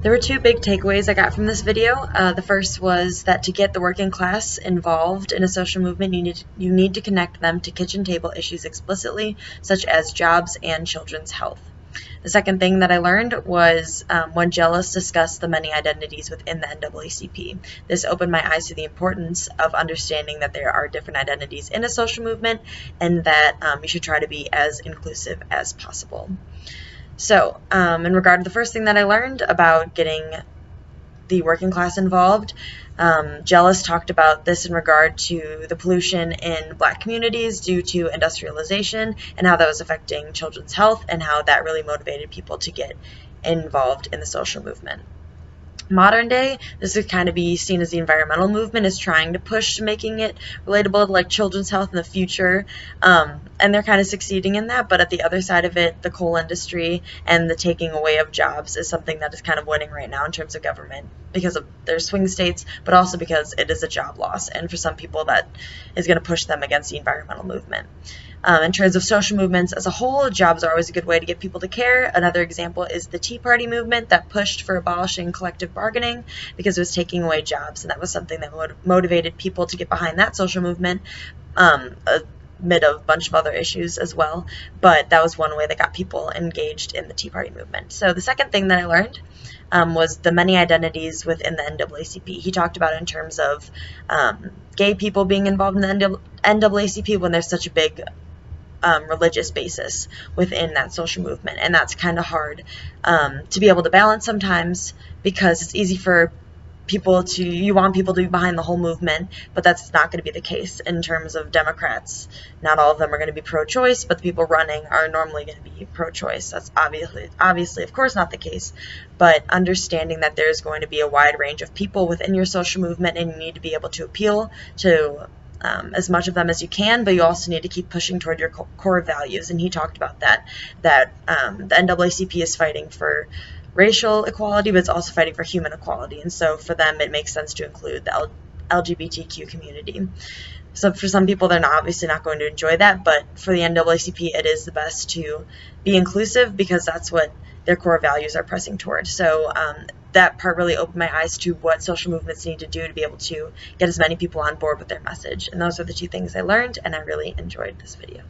There were two big takeaways I got from this video. The first was that to get the working class involved in a social movement, you need to connect them to kitchen table issues explicitly, such as jobs and children's health. The second thing that I learned was when Jealous discussed the many identities within the NAACP. This opened my eyes to the importance of understanding that there are different identities in a social movement and that you should try to be as inclusive as possible. So, in regard to the first thing that I learned about getting the working class involved, Jealous talked about this in regard to the pollution in Black communities due to industrialization and how that was affecting children's health and how that really motivated people to get involved in the social movement. Modern day, this would kind of be seen as the environmental movement is trying to push making it relatable to like children's health in the future, and they're kind of succeeding in that. But at the other side of it, the coal industry and the taking away of jobs is something that is kind of winning right now in terms of government because of their swing states, but also because it is a job loss, and for some people that is going to push them against the environmental movement. In terms of social movements as a whole, jobs are always a good way to get people to care. Another example is the Tea Party movement that pushed for abolishing collective bargaining because it was taking away jobs, and that was something that motivated people to get behind that social movement, amid a bunch of other issues as well. But that was one way that got people engaged in the Tea Party movement. So the second thing that I learned was the many identities within the NAACP. He talked about it in terms of gay people being involved in the NAACP when there's such a big religious basis within that social movement, and that's kind of hard to be able to balance sometimes because it's easy for you want people to be behind the whole movement, but that's not going to be the case in terms of Democrats. Not all of them are going to be pro-choice, but the people running are normally going to be pro-choice. That's obviously, of course, not the case, but understanding that there's going to be a wide range of people within your social movement, and you need to be able to appeal to as much of them as you can, but you also need to keep pushing toward your core values. And he talked about that the NAACP is fighting for racial equality, but it's also fighting for human equality. And so for them, it makes sense to include the LGBTQ community. So for some people, they're obviously not going to enjoy that, but for the NAACP, it is the best to be inclusive because that's what their core values are pressing toward. So that part really opened my eyes to what social movements need to do to be able to get as many people on board with their message. And those are the two things I learned, and I really enjoyed this video.